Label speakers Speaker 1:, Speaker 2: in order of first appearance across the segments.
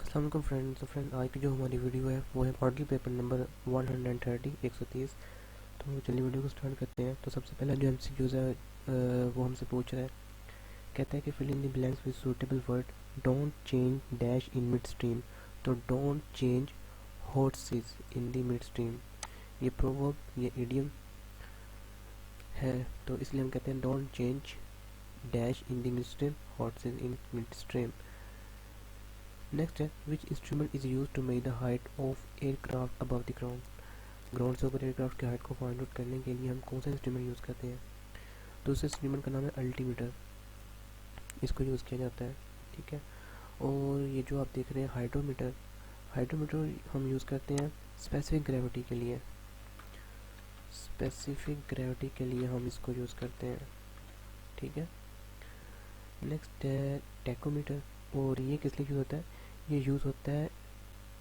Speaker 1: अस्सलाम वालेकुम फ्रेंड्स। तो फ्रेंड आज की जो हमारी वीडियो है वो है मॉडल पेपर नंबर 130 130। तो चलिए वीडियो को स्टार्ट करते हैं। तो सबसे पहला जो एमसीक्यूज है वो हमसे पूछ रहा है। कहता है कि fill in the blanks with suitable word, don't change dash in mid stream. तो don't change horses in the mid stream, ये प्रोवर्ब ये इडियम है, तो इसलिए हम कहते हैं don't change dash in the mid stream horses in mid stream. Next है which instrument is use to make the height of aircraft above the ground. Ground से ऊपर एयरक्राफ्ट की हाइट को फाइंड आउट करने के लिए हम कौन सा इंस्ट्रूमेंट यूज़ करते हैं। तो उस इंस्ट्रूमेंट का नाम है अल्टीमीटर, इसको यूज़ किया जाता है। ठीक है। और ये जो आप देख रहे हैं हाइड्रोमीटर, हाइड्रोमीटर हम यूज़ करते हैं स्पेसिफिक ग्रेविटी के लिए। स्पेसिफिक ग्रेविटी के लिए हम इसको यूज़ करते हैं। ठीक है। नेक्स्ट है टैकोमीटर, और ये किस लिए यूज़ होता है, ये यूज़ होता है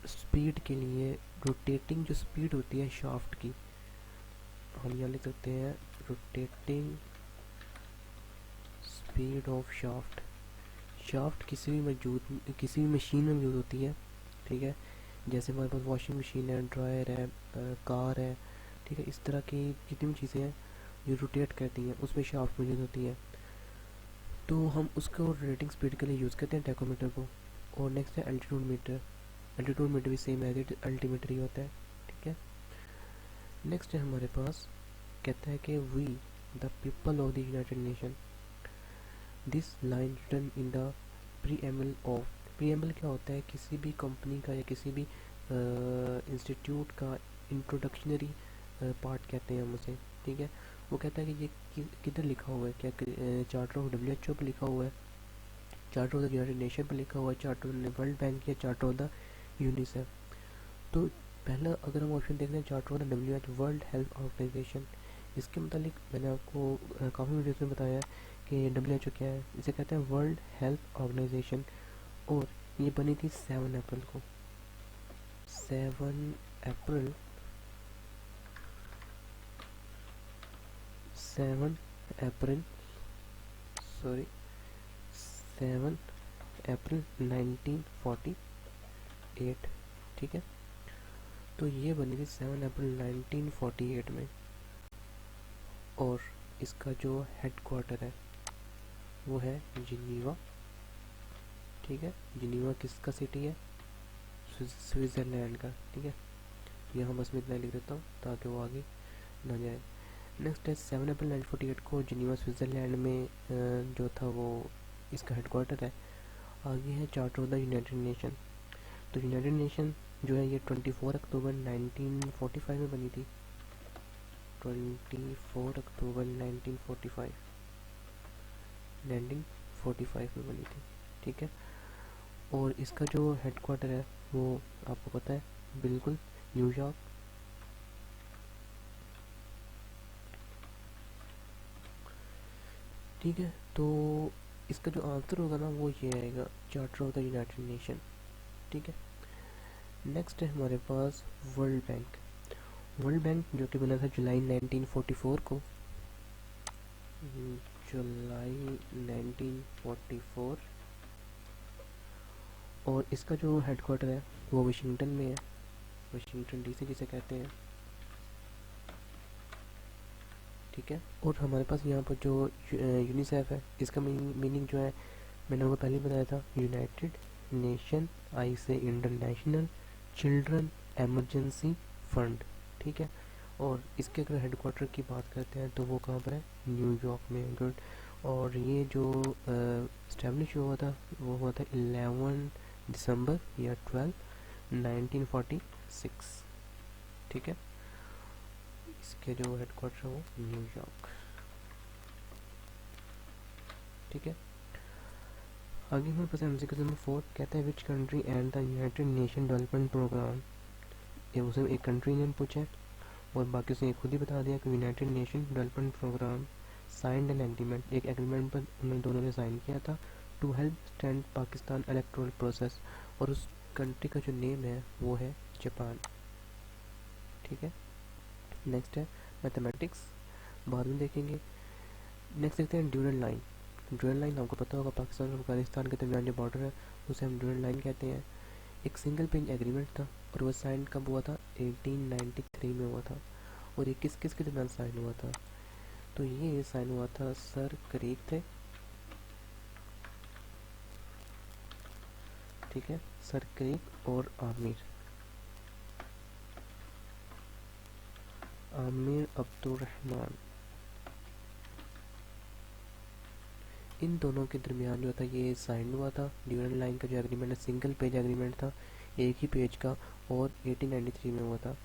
Speaker 1: स्पीड के लिए। रोटेटिंग जो स्पीड होती है शाफ्ट की, हम यहाँ लिख सकते हैं rotating speed of shaft. Shaft किसी भी मशीन में यूज़ होती है। ठीक है। जैसे हमारे पास वॉशिंग मशीन है, ड्रायर है, कार है। ठीक है। इस तरह की जितनी भी चीज़ें हैं जो रोटेट करती हैं उसमें शाफ्ट मौजूद होती है, तो हम उसको रोटेटिंग स्पीड के लिए यूज़ करते हैं टैकोमीटर को। और नेक्स्ट है एल्टीट्यूड मीटर। एल्टीट्यूड मीटर भी सेम एज इट अल्टीमीटर ही होता है। ठीक है। नेक्स्ट है हमारे पास, कहता है कि we the people of the United Nation, this line written in the preamble of. Preamble क्या होता है, किसी भी कंपनी का या किसी भी इंस्टीट्यूट का इंट्रोडक्शनरी पार्ट कहते हैं हम उसे। ठीक है। वो कहता है कि ये किधर लिखा हुआ है, क्या चार्टर ऑफ WHO पर लिखा हुआ है, charter of the United Nation पर लिखा हुआ है, चार्टर ऑफ वर्ल्ड बैंक या चार्टर ऑफ द यूनिसेफ। तो पहला अगर हम ऑप्शन देखते हैं charter of the WHO World Health Organization, इसके मतलब मैंने आपको काफ़ी वीडियोस में बताया है कि WHO क्या है। इसे कहते हैं वर्ल्ड हेल्थ ऑर्गेनाइजेशन, और ये बनी थी 7 अप्रैल को। 7 अप्रैल 7 अप्रैल सॉरी 7 अप्रैल 1948। ठीक है। तो ये बनी थी 7 अप्रैल 1948 में, और इसका जो हेड क्वार्टर है वो है जिनीवा। ठीक है। जिनीवा किसका सिटी है, स्विट्ज़रलैंड का। ठीक है। यहाँ बस मैं इतना लिख देता हूँ ताकि वो आगे ना जाए। नेक्स्ट है 7 अप्रैल 1948 को जिनीवा स्विट्ज़रलैंड में जो था वो इसका हेड क्वार्टर है। आगे है charter of the United nation. तो यूनाइटेड नेशन जो है ये 24 अक्टूबर 1945 में बनी थी। 24 अक्टूबर 1945 में बनी थी। ठीक है। और इसका जो हेड क्वार्टर है वो आपको पता है बिल्कुल, न्यूयॉर्क। ठीक है। तो इसका जो आंसर होगा ना वो ये आएगा, charter of the United nation. ठीक है। नेक्स्ट है हमारे पास वर्ल्ड बैंक। वर्ल्ड बैंक जो कि बना था जुलाई 1944 को, जुलाई 1944, और इसका जो हेड क्वार्टर है वो वाशिंगटन में है, वाशिंगटन DC जिसे कहते हैं। ठीक है। और हमारे पास यहाँ पर जो यूनिसेफ है, इसका मीनिंग जो है मैंने आपको पहले बताया था, यूनाइटेड नेशन आई से इंटरनेशनल चिल्ड्रन एमरजेंसी फंड। ठीक है। और इसके अगर हेड क्वार्टर की बात करते हैं तो वो कहाँ पर है, न्यूयॉर्क में। गुड। और ये जो इस्टेब्लिश हुआ था वो हुआ था 11 दिसंबर या 12 1946। ठीक है। इसके जो हेड क्वार्टर है वो न्यूयॉर्क। ठीक है। आगे हमारे पास एमसीक्यू नंबर 4, कहता है which country and the United Nation Development Programme. ये उसे एक कंट्री नेम पूछा है और बाकी उसे खुद ही बता दिया कि United Nation Development Programme signed an agreement, एक एग्रीमेंट पर उन्होंने दोनों ने साइन किया था, to help stand Pakistan electoral process, और उस कंट्री का जो नेम है वो है जापान। ठीक है। नेक्स्ट है मैथमेटिक्स, बाद में देखेंगे। नेक्स्ट देखते हैं ड्यूरल लाइन। ड्यूरल लाइन आपको पता होगा, पाकिस्तान और अफगानिस्तान के दरमियान जो बॉर्डर है उसे हम ड्यूरल लाइन कहते हैं। एक सिंगल पेज एग्रीमेंट था और वो साइन कब हुआ था? 1893 में हुआ था। और ये किस किस के दरमियान साइन हुआ था? तो ये साइन हुआ था, सर क्रेग थे, ठीक है, सर क्रेग और आमिर आमिर अब्दुलरहमान, इन दोनों के दरमियान जो था ये साइन हुआ था। ड्यूरल लाइन का जो एग्रीमेंट है सिंगल पेज एग्रीमेंट था, एक ही पेज का, और 1893 में हुआ था।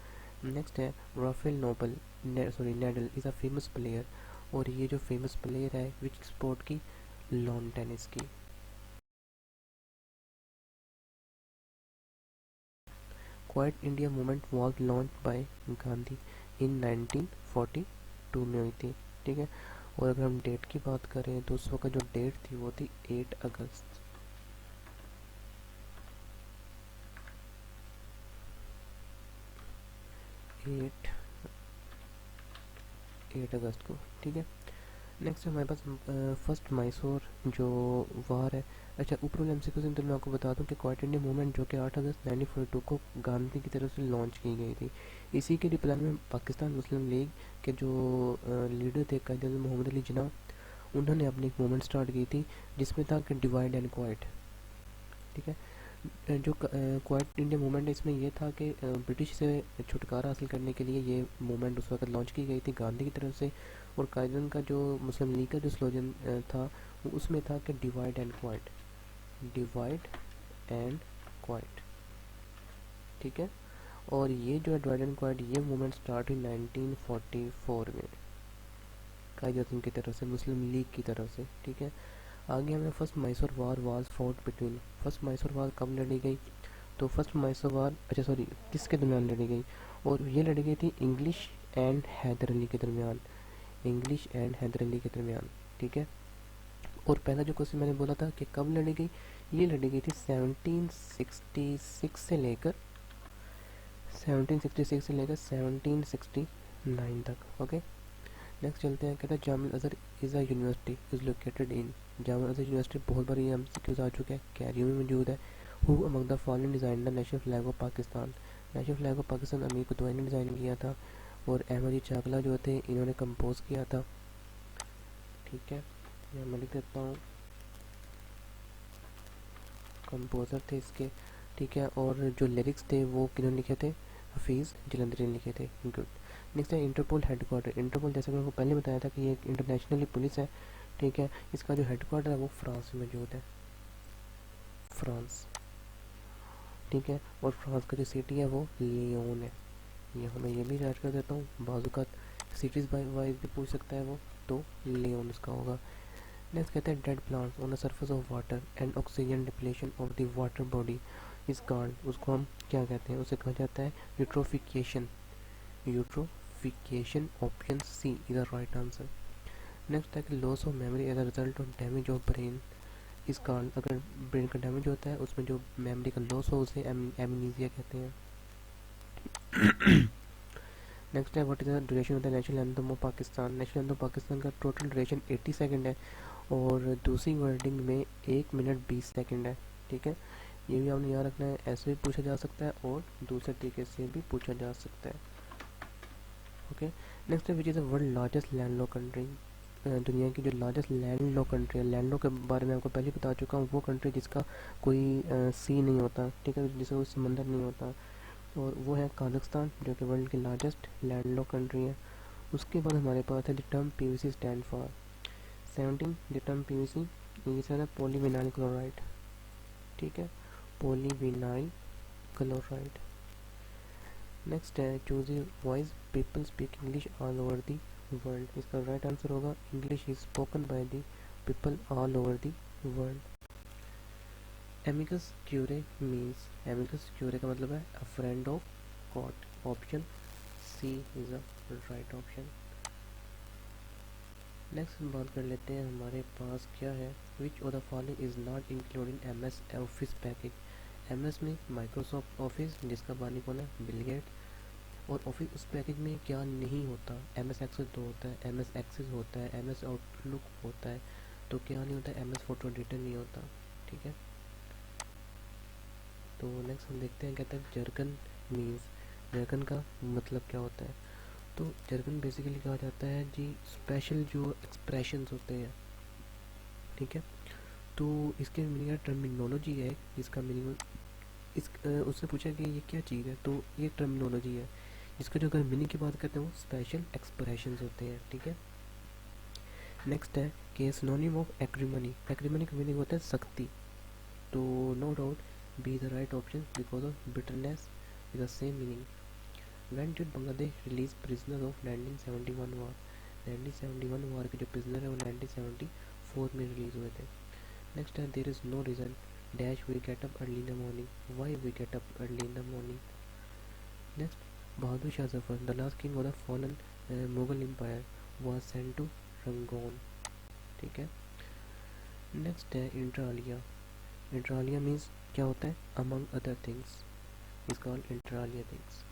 Speaker 1: नेक्स्ट है Rafael Noble Nadal is a famous player, और ये जो फेमस प्लेयर है विच स्पोर्ट की? लॉन टेनिस की। Quit India movement was launched by Gandhi in 1942 में हुई थी, ठीक है। और अगर हम डेट की बात करें तो उस वक्त जो डेट थी वो थी 8 अगस्त, 8 8 अगस्त को, ठीक है। नेक्स्ट है हमारे पास फर्स्ट मैसूर जो वार है। अच्छा, ऊपर वाले एमसीक्यू से तो मैं आपको बता दूं कि क्वाइट इंडिया मूवमेंट जो कि 8 अगस्त 1942 को गांधी की तरफ से लॉन्च की गई थी, इसी के रिप्लाई में पाकिस्तान मुस्लिम लीग के जो लीडर थे कायद मोहम्मद अली जिन्ना, उन्होंने अपनी एक मूवमेंट स्टार्ट की थी जिसमें था कि डिवाइड एंड क्वाइट, ठीक है। जो क्वाइट इंडिया मूवमेंट है इसमें यह था कि ब्रिटिश से छुटकारा हासिल करने के लिए ये मूवमेंट उस वक्त लॉन्च की गई थी गांधी की तरफ से। और कायदन का जो मुस्लिम लीग का जो स्लोगन था वो उसमें था कि divide and quite, divide and quite, ठीक है। और ये जो है डिवाइड एंड क्वाइट ये मूवमेंट स्टार्ट हुई 1944 में कायदन की तरफ से, मुस्लिम लीग की तरफ से, ठीक है। आगे हमें first Mysore war was fought between, first Mysore war कब लड़ी गई? तो फर्स्ट मैसूर वार, अच्छा सॉरी, किसके दरमियान लड़ी गई? और ये लड़ी गई थी इंग्लिश एंड हैदर अली के दरमियान, इंग्लिश एंड हैदर अली के दरमियान, ठीक है। और पहला जो क्वेश्चन मैंने बोला था कि कब लड़ी गई, ये लड़ी गई थी 1766 से लेकर 1766 से लेकर 1769 तक, ओके। नेक्स्ट चलते हैं, कहता है Jamil Azhar is a university is located in, Jamil Azhar university बहुत बार ये एमसीक्यूज आ चुके हैं, कैरियो में मौजूद है। Who among the following design the national flag of Pakistan, national flag of Pakistan अमीर कुतवाई ने डिज़ाइन किया था, और अहमद चाकला जो थे इन्होंने कंपोज किया था, ठीक है। यहाँ मैं लिख देता हूँ, कंपोज़र थे इसके, ठीक है। और जो लिरिक्स थे वो किन्होंने लिखे थे? हफीज़ जलंधरी ने लिखे थे, गुड। नेक्स्ट है इंटरपोल हेडक्वार्टर, इंटरपोल जैसे मैंने आपको पहले बताया था कि ये एक इंटरनेशनली पुलिस है, ठीक है। इसका जो हेडक्वार्टर है वो फ्रांस में मौजूद है, फ्रांस, ठीक है। और फ्रांस का जो सिटी है वो लियोन है। यहाँ मैं ये भी ऐड कर देता हूँ, बाजुका सिटीज़ बाई वाइज भी पूछ सकता है वो, तो लियोन इसका होगा। नेक्स्ट कहते हैं dead plants on the surface of water and oxygen depletion of the water body is called, उसको हम क्या कहते हैं? उसे कहा जाता है eutrophication, eutrophication, option C is the right answer. Next है कि loss of memory as a result of damage of brain is called, अगर ब्रेन का डैमेज होता है उसमें जो मेमोरी का लॉस हो उसे एमनीजिया कहते हैं। नेक्स्ट है what is the duration of the national anthem of Pakistan, national anthem Pakistan का टोटल ड्यूरेशन 80 सेकंड है, और दूसरी वर्डिंग में 1 मिनट 20 सेकंड है, ठीक है। ये भी आपने याद रखना है, ऐसे भी पूछा जा सकता है और दूसरे तरीके से भी पूछा जा सकता है, ओके। नेक्स्ट है which is the world largest land lock country, दुनिया की जो लार्जेस्ट लैंड लॉक कंट्री है, लैंड लॉक के बारे में आपको पहले बता चुका हूँ, वो कंट्री जिसका कोई सी नहीं होता, ठीक है, जिसका कोई समंदर नहीं होता, और वो है कजाकिस्तान जो कि वर्ल्ड की लार्जेस्ट लैंड लॉक कंट्री है। उसके बाद हमारे पास है the term PVC stand for 17, the term PVC ये सर है पॉलीविनाइल क्लोराइड, ठीक है, पॉलीविनाइल क्लोराइड। नेक्स्ट है choose voice people speak English all over the world, इसका राइट आंसर होगा English is spoken by the people all over the world. Amicus curiae means, amicus curiae का मतलब है a friend of god, option C is a right option. Next बात कर लेते हैं हमारे पास क्या है, which of the following is not including M S office package, M S में माइक्रोसॉफ्ट ऑफिस जिसका बानी कौन है? Bill Gates. और ऑफिस उस पैकेज में क्या नहीं होता? एम एस एक्सेस तो होता है, एम एस एक्सेस होता है, एम एस आउटलुक होता है, तो क्या नहीं होता? एम एस फोटो एडिटर नहीं होता, ठीक है। तो नेक्स्ट हम देखते हैं, कहते हैं जर्गन मीन्स, जर्गन का मतलब क्या होता है। तो जर्गन बेसिकली कहा जाता है जी स्पेशल जो एक्सप्रेशंस होते हैं, ठीक है। तो इसके मीनिंग है, टर्मिनोलॉजी है इसका मीनिंग। उससे पूछा कि ये क्या चीज़ है, तो ये टर्मिनोलॉजी है जिसका जो अगर मीनिंग की बात करते हैं वो स्पेशल एक्सप्रेशंस होते हैं, ठीक है। नेक्स्ट है कि सिनोनिम ऑफ एक्रीमनी, एक्रीमनी का मीनिंग होता है सख्ती। तो no doubt B the right option because of bitterness is the same meaning. When did Bangladesh release prisoner of 1971 war, 1971 war के जो प्रिजनर है वो 1974 में रिलीज हुए थे। नेक्स्ट है there is no reason dash we get up early in the morning, why we get up early in the morning. Next Bahadur Shah Zafar the last king of the fallen Mughal empire was sent to Rangoon, ठीक है। Next है इंटरालिया, इंटरालिया means क्या होता है, among other things is called inter alia things.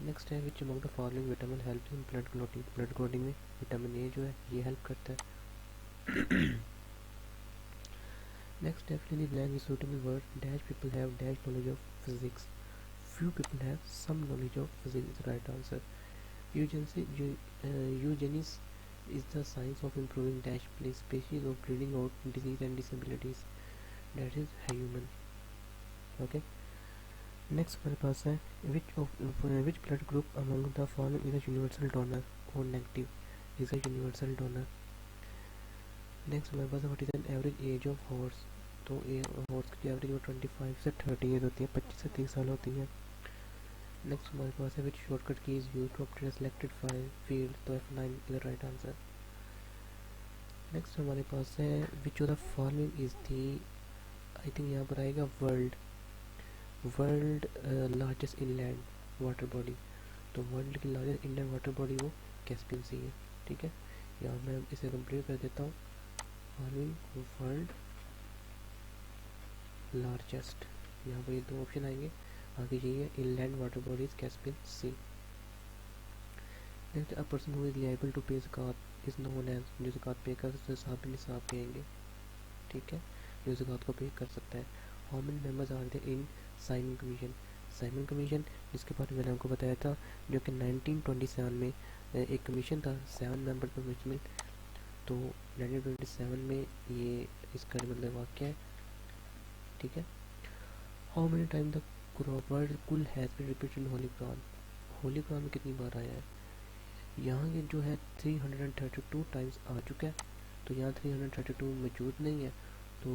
Speaker 1: Next है which among the following vitamin help in blood clotting, blood clotting में vitamin A जो है ये हेल्प करता है। Next definitely blank is suitable word dash people have dash knowledge of physics, few people have some knowledge of physics is the right answer. Eugenics is the science of improving dash place species of breeding out disease and disabilities, that is human, okay. Next हमारे पास है which blood group among the following is a universal donor, O negative is a universal donor. Next हमारे पास what is an average age of horse, तो horse की average वो 25 से 30 as होती है, 25 से 30 साल होती है। नेक्स्ट हमारे पास है which shortcut key is use to obtain selected field, तो F9 is the right answer. Next हमारे पास है which of the following is the, I think यहाँ पर आएगा world, world largest inland water body, तो वर्ल्ड की लार्जेस्ट इंडियन वाटर बॉडी वो कैस्पियन सी है, ठीक है। यहाँ मैं इसे कंप्लीट कर देता हूँ, फॉलोइंग वर्ल्ड लार्जेस्ट, यहाँ पर ये दो ऑप्शन आएंगे, आगे यही है inland water bodies Caspian Sea. Next a person who is liable to pay ज़कात इज नोन एज, जो ज़कात पे कर सकते साहब निसाब कहेंगे, ठीक है, जो ज़कात को पे कर सकता है। How many members are there in Simon Commission, Simon Commission जिसके बारे में मैंने आपको बताया था, जो कि 1927 में एक कमीशन था 7 मेंबर पर मुश्तमिल, तो 1927 में ये इसका मतलब वाक़या है, ठीक है। How many time the word कुल has been repeated in holy Quran, holy Quran में कितनी बार आया है, यहाँ ये जो है 332 टाइम्स आ चुका है, तो यहाँ 332 मौजूद नहीं है, तो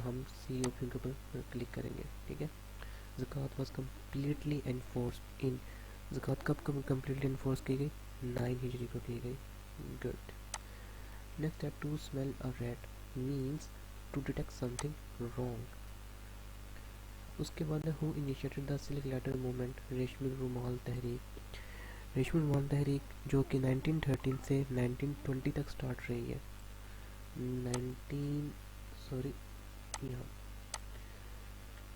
Speaker 1: हम सी ऑप्शन के ऊपर क्लिक करेंगे, ठीक है। ज़कात वाज कम्प्लीटली एनफोर्स्ड इन, ज़कात कब कम्प्लीटली एनफोर्स की गई, 9 हिजरी को की गई, गुड। नेक्स्ट है to smell a rat means to detect something wrong. उसके बाद है who initiated the silk letter movement, रेशमी रुमाल तहरीक, रेशमी रुमाल तहरीक जो कि 1913 से 1920 तक स्टार्ट रही है, 19 सॉरी यहाँ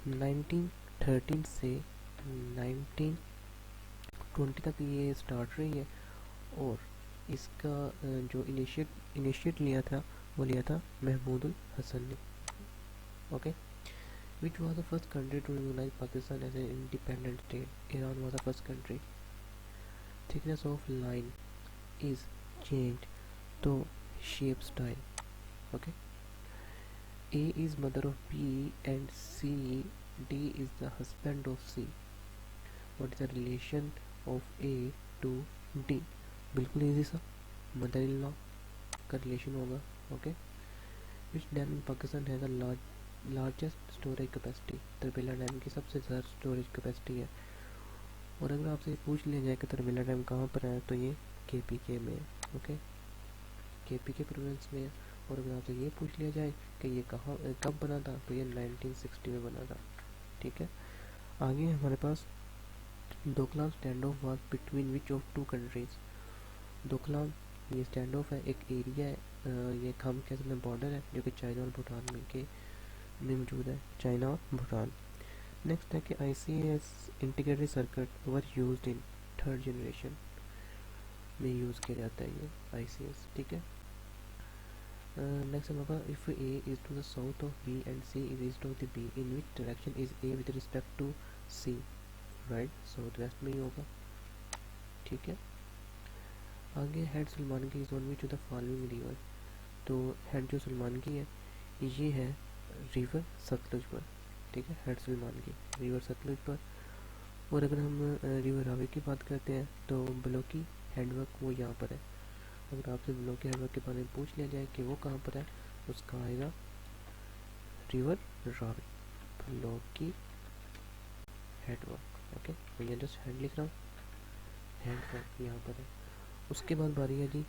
Speaker 1: 1913 से 1920 तक ये स्टार्ट रही है, और इसका जो इनिशिएट लिया था वो लिया था महमूदुल हसन ने, okay. Which was the first country to recognise Pakistan as an independent state, Iran was the first country. Thickness of line is change, तो shape style, okay. A is mother of B and C, D is the husband of C. What is the relation of A to D? बिल्कुल easy सा, mother in law का relation होगा, okay. Which dam in Pakistan has the largest storage capacity, Tarbela dam की सबसे ज़्यादा storage capacity है। और अगर आपसे पूछ लिया जाए कि तरबेला डैम कहाँ पर है, तो ये KPK में है, ओके, KPK प्रोविंस में है। और अगर आपसे ये पूछ लिया जाए कि ये कहाँ कब बना था, तो ये 1960 में बना था, ठीक है। आगे हमारे पास Doklam stand off was between which of two countries, Doklam ये स्टैंड ऑफ है, एक एरिया है, ये हम कह सकते हैं बॉर्डर है जो कि चाइना और भूटान में मौजूद है, चाइना और भूटान। नेक्स्ट है कि ICS integrated circuit were used in third generation में यूज़ किया जाता है ये ICS, ठीक है। नेक्स्ट हमारे पास if A is to the south of B and C is east of the B in which direction is A with respect to C, right, south west में ही होगा, ठीक है। आगे head Sulemanki is on which of the following river, तो head जो सलमान की है ये है रिवर सतलुज पर, ठीक है, हेड सलमान की रिवर सतलुज पर। और अगर हम रिवर रावी की बात करते हैं तो ब्लॉकी हैंडवर्क वो यहाँ पर है। अगर आपसे ब्लॉकी हैंडवर्क के बारे में पूछ लिया जाए कि वो कहाँ पर है, उसका आएगा river Ravi, blocky handwork, okay. मैं यहाँ जस्ट हैंड लिख रहा हूँ, हैंडवर्क यहाँ पर है। उसके बाद बारी है जी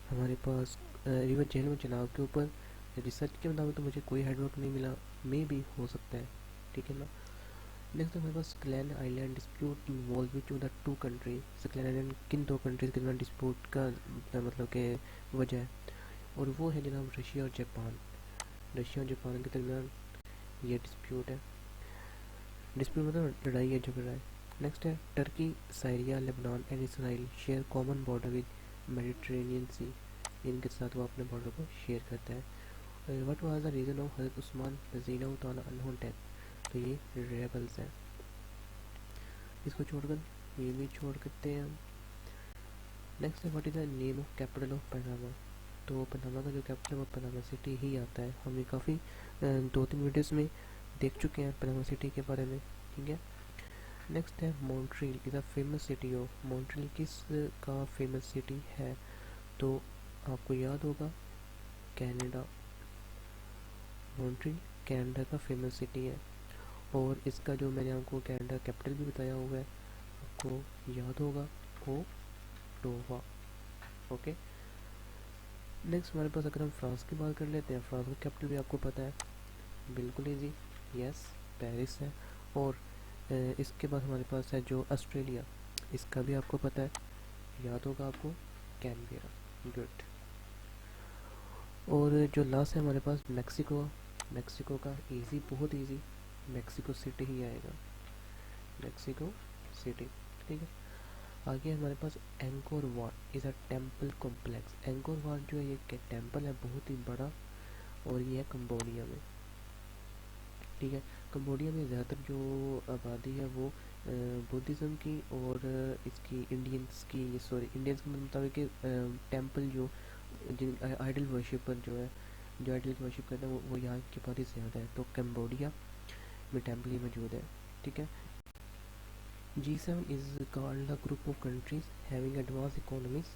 Speaker 1: हमारे पास रिवर झेलम चेनाब के ऊपर। रिसर्च के मुताबिक तो मुझे कोई हेडवर्क नहीं मिला, मे भी हो सकता है, ठीक है ना। नेक्स्ट हमारे पास Sakhalin island dispute involve which of the two country, Sakhalin island किन दो कंट्रीज के दरमियान डिस्प्यूट का मतलब के वजह है, और वो है जनाब रशिया और जापान। रशिया और जापान के दरमियान ये डिस्प्यूट है, डिस्प्यूट मतलब लड़ाई है, झगड़ा है। नेक्स्ट है Turkey, Syria, Lebanon and Israel share common border with Mediterranean sea, इनके साथ वो अपने बॉर्डर को शेयर करता है। What was the reason of Hazrat Usman रज़ियल्लाहु ताला अन्हु डेथ, तो ये रेबल्स हैं। इसको छोड़कर ये भी छोड़ करते हैं हम। नेक्स्ट है what is the name of capital of Panama, तो पनामा का जो कैपिटल है वो पनामा सिटी ही आता है। हम ये काफ़ी 2-3 वीडियोस में देख चुके हैं पनामा सिटी के बारे में, ठीक है। नेक्स्ट है Montreal is a famous city of, Montreal किस का फेमस सिटी है, तो आपको याद होगा कनाडा, मॉन्ट्रियल कनाडा का फेमस सिटी है। और इसका जो मैंने आपको कनाडा कैपिटल भी बताया हुआ है, आपको याद होगा ओटावा, ओके। नेक्स्ट हमारे पास अगर हम फ्रांस की बात कर लेते हैं, फ्रांस का कैपिटल भी आपको पता है, बिल्कुल ईजी, यस, पेरिस है। और इसके बाद हमारे पास है जो ऑस्ट्रेलिया, इसका भी आपको पता है, याद होगा आपको कैनबेरा, गुड। और जो लास्ट है हमारे पास मैक्सिको, मैक्सिको का इजी, बहुत इजी, मैक्सिको सिटी ही आएगा, मैक्सिको सिटी, ठीक है। आगे हमारे पास Angkor Wat is a temple complex, Angkor Wat जो है ये टेम्पल है बहुत ही बड़ा, और ये है कंबोडिया में, ठीक है। कंबोडिया में ज़्यादातर जो आबादी है वो बुद्धिज़्म की और इसकी इंडियंस की, सॉरी इंडियंस के मुताबिक टेम्पल जो जिन आइडल वर्शिपर जो है, जो आइडल की वर्शिप करते हैं वो यहाँ की आबादी ज़्यादा है, तो कंबोडिया में टेम्पल ही मौजूद है, ठीक है। G7 is called a group of countries having advanced economies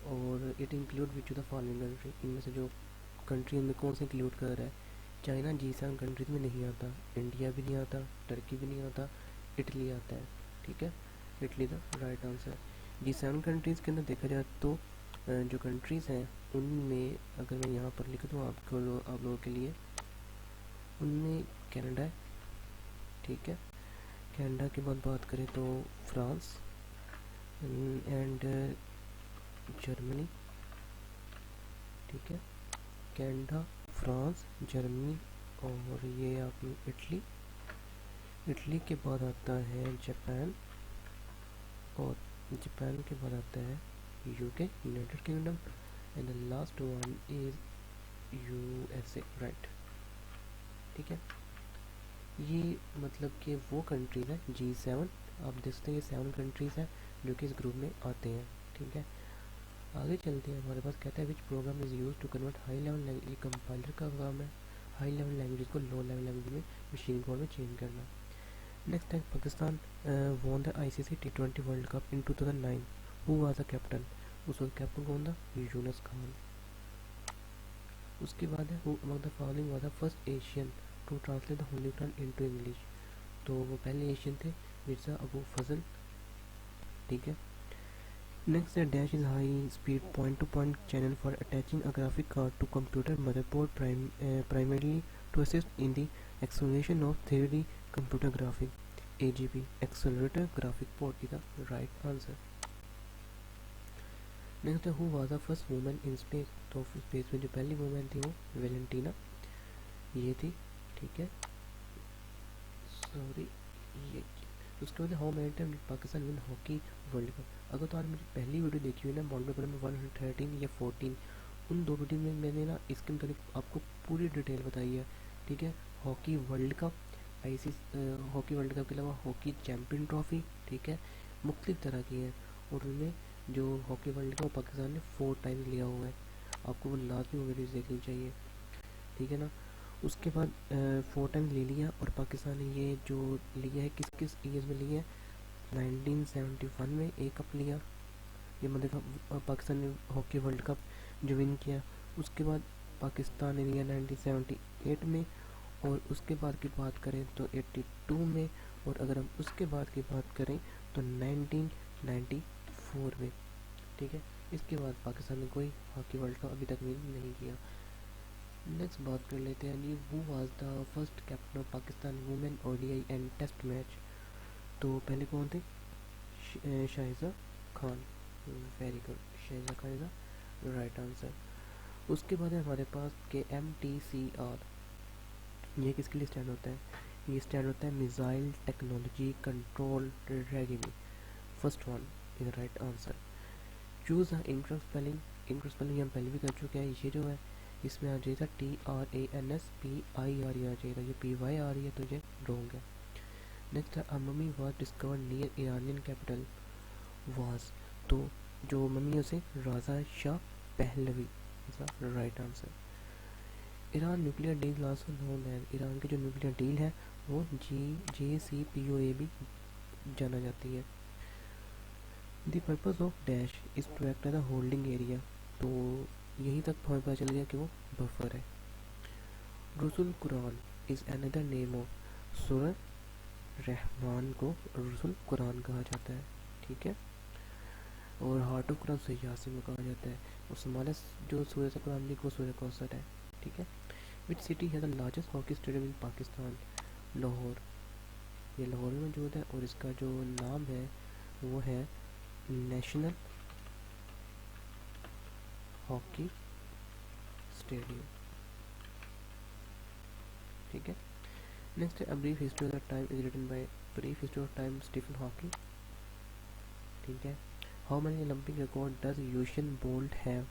Speaker 1: और it include which the following country, इनमें से जो कंट्री में कौन से इंक्लूड कर रहा है। चाइना G7 कंट्रीज में नहीं आता, इंडिया भी नहीं आता, टर्की भी नहीं आता, इटली आता है, ठीक है, Italy the right answer. G7 countries के अंदर देखा जाए तो जो कंट्रीज़ हैं उनमें अगर मैं यहाँ पर लिख दूँ आप लोगों के लिए, उनमें कनाडा है, ठीक है। कनाडा के बाद बात करें तो फ्रांस एंड जर्मनी, ठीक है, कनाडा, फ्रांस, जर्मनी, और ये आपने इटली, इटली के बाद आता है जापान, और जापान के बाद आता है UK, United kingdom, and the last one is USA, right, ठीक है। ये मतलब कि वो कंट्रीज़ हैं G7, आप देखते हैं ये 7 कंट्रीज़ हैं जो कि इस ग्रुप में आते हैं, ठीक है। आगे चलते हैं, हमारे पास कहता है which program is use to convert high level language, ये कंपाइलर का काम है हाई लेवल लैंग्वेज को लो लेवल लैंग्वेज में मशीन कोड में चेंज करना। नेक्स्ट है Pakistan won the ICC T20 World Cup in 2009, who was the captain, उस वक्त कैप्टन कौन था, यूनुस खान। उसके बाद है who among the following was the first Asian to translate the holy Quran into English, तो वो पहले एशियन थे मिर्ज़ा अबू फजल, ठीक है। नेक्स्ट है dash is high speed point to point channel for attaching a graphic card to computer motherboard primarily to assist in the acceleration of 3D computer graphic, AGP accelerator graphic port is the right answer. Next है who was the first woman in space, तो space में जो पहली woman थी वो Valentina ये थी, ठीक है, सॉरी ये। उसके बाद how many time Pakistan win hockey world cup, अगर तो आपने मेरी पहली वीडियो देखी हुई ना बॉन्डो में 113 या 14, उन 2 वीडियो में मैंने ना इसके मतलब आपको पूरी डिटेल बताई है, ठीक है। Hockey world cup, IC hockey world cup के अलावा हॉकी चैम्पियन ट्रॉफी, ठीक है, मुख्तलिफ तरह की हैं। और उनमें जो हॉकी वर्ल्ड कप पाकिस्तान ने 4 टाइम लिया हुआ है, आपको वो लाजमी वो वीडियोज़ देखनी चाहिए, ठीक है ना। उसके बाद 4 टाइम ले लिया, और पाकिस्तान ने ये जो लिया है किस किस ईयर्स में लिया है। 1971 में एक कप लिया, ये मतलब पाकिस्तान ने हॉकी वर्ल्ड कप जो विन किया। उसके बाद पाकिस्तान ने लिया 1978 में, और उसके बाद की बात करें तो 82 में, और अगर हम उसके बाद की बात करें तो 1994 में, ठीक है। इसके बाद पाकिस्तान ने कोई हॉकी वर्ल्ड कप अभी तक विन नहीं किया। नेक्स्ट बात कर लेते हैं जी, who was the first captain of Pakistan women ODI and test match. तो पहले कौन थे? Shaiza Khan. Very good, Shaiza Khan is the right answer. उसके बाद है हमारे पास के MTCR। ये किसके लिए स्टैंड होता है? ये स्टैंड होता है missile technology control regime. First one is the right answer. Choose the incorrect spelling. Incorrect spelling हम पहले भी कर चुके हैं। ये जो है इसमें आ जाएगा TRANSPIR आ जाएगा, ये PY आ रही है तो ये रॉन्ग है। नेक्स्ट है, a mummy was discovered near Iranian capital was. तो जो मम्मी है उसे Reza Shah Pahlavi is the right answer. Iran nuclear deal also known as. Iran की जो न्यूक्लियर डील है वो JCPOA भी जाना जाती है। The purpose of dash is to act as a holding area. तो यहीं तक हमें पता चल गया कि वो बफर है। रुसुल कुरान इज अनदर नेम ऑफ। सूरह रहमान को रुसुल कुरान कहा जाता है, ठीक है। और हार्ट ऑफ कुरान सूरह यासीन को कहा जाता है। और स्मॉलेस्ट जो सूरह कुरान की वो सूरह कौसर है, ठीक है। विच सिटी है द लार्जेस्ट हॉकी स्टेडियम इन पाकिस्तान? लाहौर। ये लाहौर में मौजूद है, और इसका जो नाम है वो है नेशनल हॉकी स्टेडियम, ठीक है। नेक्स्ट है, a brief history of the time is written by brief history of time Stephen Hawking, ठीक है। How many Olympic record does Usain Bolt have?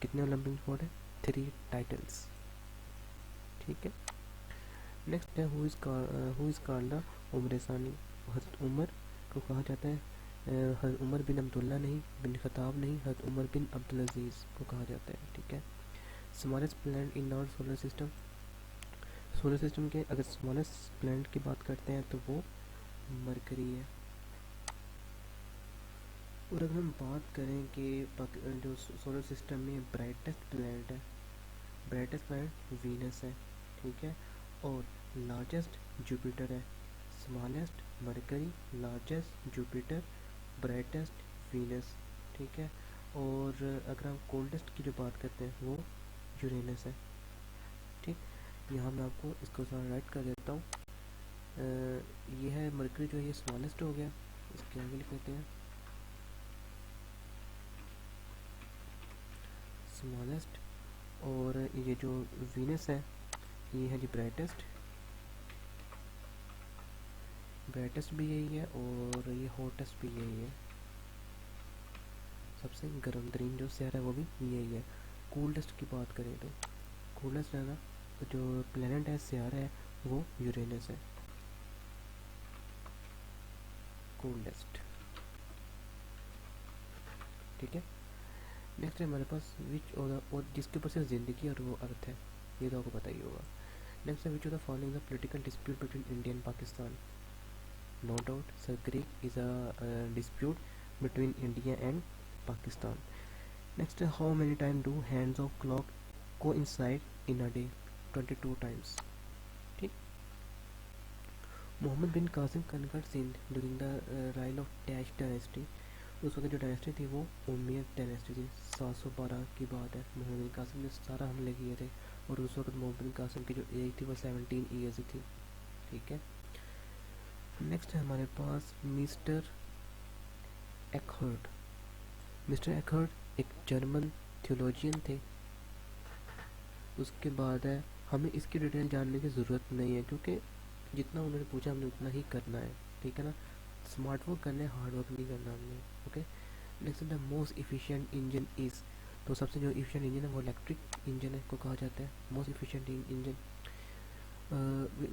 Speaker 1: कितने ओलंपिक रिकॉर्ड है? 3 टाइटल्स, ठीक है। नेक्स्ट है, who is called the Umar Sani? हज़रत उमर को कहा जाता है हज़रत उमर बिन अब्दुल्ला नहीं, बिन खताब नहीं, हज़रत उमर बिन अब्दुल अजीज़ को कहा जाता है, ठीक है। Smallest planet in our solar system. Solar system के अगर स्मॉलेस्ट प्लैनेट की बात करते हैं तो वो मरकरी है। और अगर हम बात करें कि जो सोलर सिस्टम में ब्राइटेस्ट प्लैनेट है, ब्राइटेस्ट प्लैनेट वीनस है, ठीक है। और लार्जेस्ट जुपिटर है, smallest mercury, largest Jupiter, brightest Venus, ठीक है। और अगर हम कोल्डेस्ट की जो बात करते हैं वो यूरेनस है, ठीक। यहाँ मैं आपको इसको सारा राइट कर देता हूँ। ये है मरकरी जो है ये स्मॉलेस्ट हो गया, इसके आगे लिख देते हैं स्मॉलेस्ट। और ये जो वीनस है ये है जी ब्राइटेस्ट, ब्राइटेस्ट भी यही है, और ये हॉटेस्ट भी यही है, सबसे गर्म तरीन जो सियारा है वो भी यही है। कूलेस्ट की बात करें तो कूलेस्ट है ना, तो जो प्लेनेट है सियारा है वो यूरेनस है, कूलेस्ट, ठीक है। नेक्स्ट है हमारे पास विच और जिसके ऊपर से ज़िंदगी और वो अर्थ है, ये तो आपको पता ही होगा। नेक्स्ट है which of the following the political dispute between India and Pakistan? No doubt Sir, Creek is a dispute between India and Pakistan. Next है, how many time do hands of clock coincide in a day? 22 times, ठीक। Muhammad bin Qasim conquered Sindh during the rule of dash dynasty. उस वक्त जो dynasty थी वो Umayyad dynasty थी। 712 की बात है, मोहम्मद बिन कासिम ने 17 हमले किए थे, और उस वक्त मोहम्मद बिन कासिम की जो एज थी वो 17 ईयर्स की थी, ठीक है। नेक्स्ट है हमारे पास मिस्टर एक्हर्ट। मिस्टर एक्हर्ट एक जर्मन थियोलॉजियन थे। उसके बाद है, हमें इसकी डिटेल जानने की ज़रूरत नहीं है क्योंकि जितना उन्होंने पूछा हमने उतना ही करना है, ठीक है ना। स्मार्ट वर्क करना है, हार्ड वर्क नहीं करना हमने, okay. Next the most efficient engine is. तो सबसे जो इफिशिएंट इंजन है वो इलेक्ट्रिक इंजन है को कहा जाता है most efficient engine.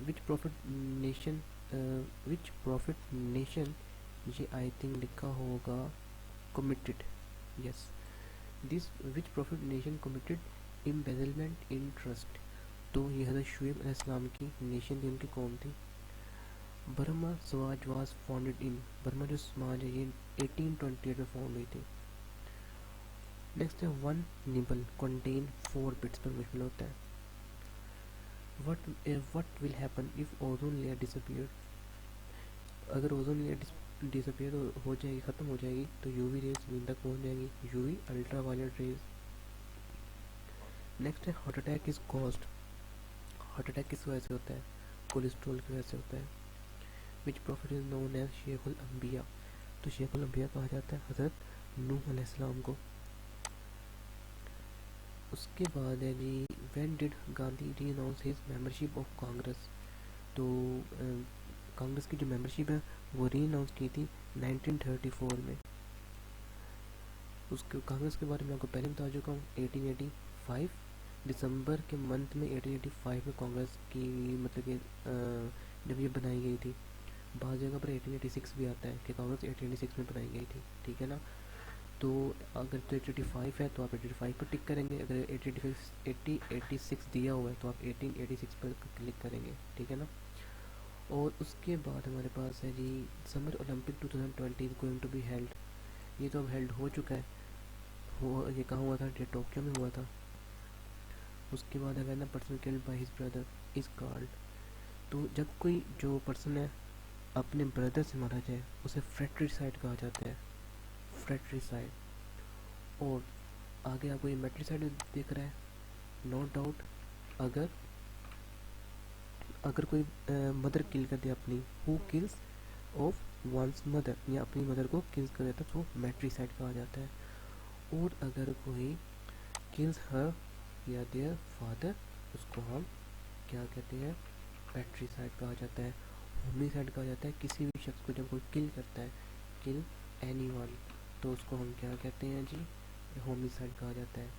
Speaker 1: Which profit nation which profit nation, ये आई थिंक लिखा होगा committed, yes, this which profit nation committed embezzlement in trust. तो ये हज़रत शुएब अलैहिस्सलाम की नेशन थी, उनकी कौम थी। बर्मा समाज वाज फाउंडेड इन, बर्मा जो समाज है ये 1828 में फाउंड हुई थी। नेक्स्ट है वन निबल कंटेन 4 बिट्स पर मुश्तमिल होता है। What will happen if ozone layer disappear, अगर ओजोन लेयर डिसअपीयर हो जाएगी, ख़त्म हो जाएगी, तो यूवी रेज ज़मीन तक पहुंच जाएगी, UV ultra violet rays. Next है heart attack is caused, heart attack किस वजह से होता है, कोलेस्ट्रॉल की वजह से होता है। विच प्रॉफिट इज नोन एज शेखुल अंबिया, तो शेखुल अंबिया कहा जाता है हज़रत नूह अलैहिस्सलाम को। उसके बाद है जी when did Gandhi renounce his membership of Congress, तो कांग्रेस की जो मेंबरशिप है वो रीअनाउंस की थी 1934 में। उसके कांग्रेस के बारे में आपको पहले बता चुका हूँ। 1885 दिसंबर के मंथ में 1885 में कांग्रेस की मतलब कि जब ये बनाई गई थी। बाद जगह पर 1886 भी आता है कि कांग्रेस 1886 में बनाई गई थी, ठीक है ना। तो अगर तो 1885 है तो आप 1885 पर टिक करेंगे, अगर 1886 दिया हुआ है तो आप 1886 पर क्लिक करेंगे, ठीक है ना। और उसके बाद हमारे पास है जी summer Olympic 2020 is going to be held, ये तो अब हेल्ड हो चुका है, हो ये कहाँ हुआ था, ये टोक्यो में हुआ था। उसके बाद है when a person killed by his brother is called, तो जब कोई जो पर्सन है अपने ब्रदर से मारा जाए उसे फ्रेट्रिसाइड कहा जाता है, फ्रेट्रिसाइड। और आगे आपको ये मेट्रिसाइड दिख रहा है, नो डाउट। अगर अगर कोई मदर किल कर दे अपनी, who kills of one's mother, या अपनी मदर को किल्स कर देता तो मैट्रिसाइड कहा जाता है। और अगर कोई किल्स हर या देयर फादर, उसको हम क्या कहते हैं, पैट्रिसाइड कहा जाता है। होमिसाइड कहा जाता है किसी भी शख्स को जब कोई किल करता है, किल एनीवन, तो उसको हम क्या कहते हैं जी, होमिसाइड कहा जाता है।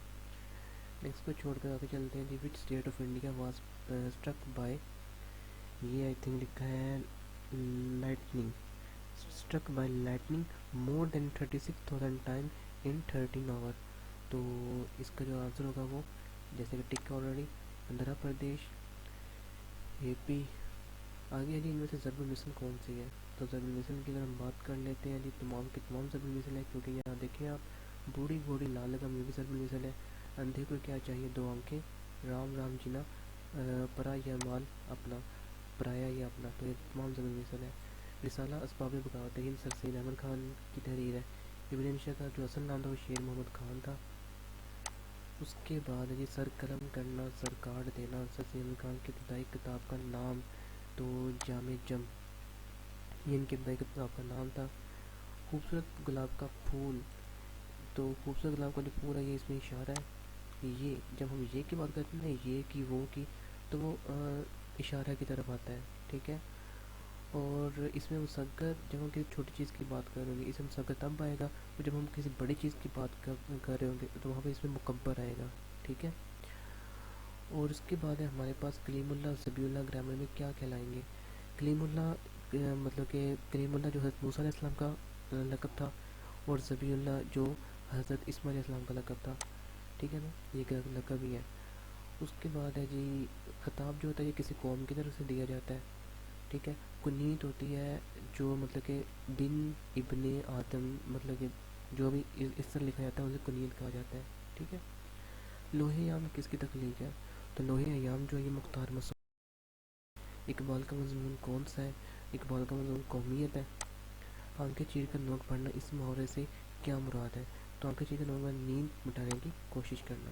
Speaker 1: नेक्स्ट को छोड़कर आगे चलते हैं जी। Which state of India was struck by, ये आई थिंक लिखा है lightning, struck by lightning more than 36,000 time in 13 hour. तो इसका जो आंसर होगा वो जैसे कि tick already Andhra Pradesh, UP. आगे है जी इनमें से ज़रबुल मिसल कौन सी है, तो ज़रबुल मिसल की अगर हम बात कर लेते हैं जी, तमाम की तमाम ज़रबुल मिसल है, क्योंकि यहाँ देखिए आप बूढ़ी घोड़ी लाल गम, ये भी ज़रबुल मिसल है। अंधे को क्या चाहिए, दो आंखें, राम राम जीना, परा या माल अपना, पराया या अपना, तो ये तमाम ज़रूरी मिसल है। रिसाला असबाब बगावत हिंद सर सैयद अहमद खान की तहरीर है। इब्न शाह का जो असल नाम था वो शेर मोहम्मद खान था। उसके बाद है जी सर कलम करना सर काट देना, सर सैयद अहमद खान की इब्तदाई किताब का नाम तो जामे जम, ये इनकी इब्तदाई किताब का नाम था। खूबसूरत गुलाब का फूल, तो खूबसूरत गुलाब का जो फूल है ये इसमें इशारा है। ये जब हम ये की बात करते हैं ना, ये की वो की, तो वो इशारा की तरफ आता है, ठीक है। और इसमें मुसग्गर जब हम किसी छोटी चीज़ की बात कर रहे होंगे, इसमें मुसग्गर तब आएगा और जब हम किसी बड़ी चीज़ की बात कर रहे होंगे तो वहाँ पे इसमें मुकब्बर आएगा, ठीक है। और उसके बाद है हमारे पास कलीमुल्लाह ज़बीउल्लाह ग्रामर में क्या कहलाएंगे। कलीमुल्लाह मतलब कि कलीमुल्लाह जो हज़रत मूसा अलैहिस्सलाम का लक़ब था, और ज़बीउल्लाह जो हज़रत इस्माइल अलैहिस्सलाम का लक़ब था, ठीक है ना, ये लक़ब ही है। उसके बाद है जी खिताब जो होता है ये किसी कौम की तरफ से दिया जाता है, ठीक है। कुनीत होती है जो मतलब कि बिन इब्ने आदम, मतलब कि जो भी इस तरह लिखा जाता है उसे कुनीत कहा जाता है, ठीक है। लोहे याम किसकी तख्लीक है, तो लोहे अयाम जो है ये मुख्तार मसूद। इकबाल का मजमून कौन सा है, इकबाल का मजमून कौमियत है। आंखें चीर कर नोक पढ़ना, इस मुहावरे से क्या मुराद है, तो आंखें चीर कर नोक पढ़ना नींद मिटाने की कोशिश करना।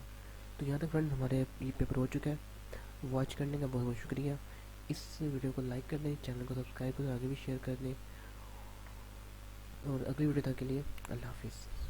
Speaker 1: तो यहाँ तक फ्रेंड हमारे ये पेपर हो चुका है। वॉच करने का बहुत बहुत शुक्रिया। इस वीडियो को लाइक कर दें, चैनल को सब्सक्राइब करें, आगे भी शेयर कर दें, और अगली वीडियो तक के लिए अल्लाह हाफिज़।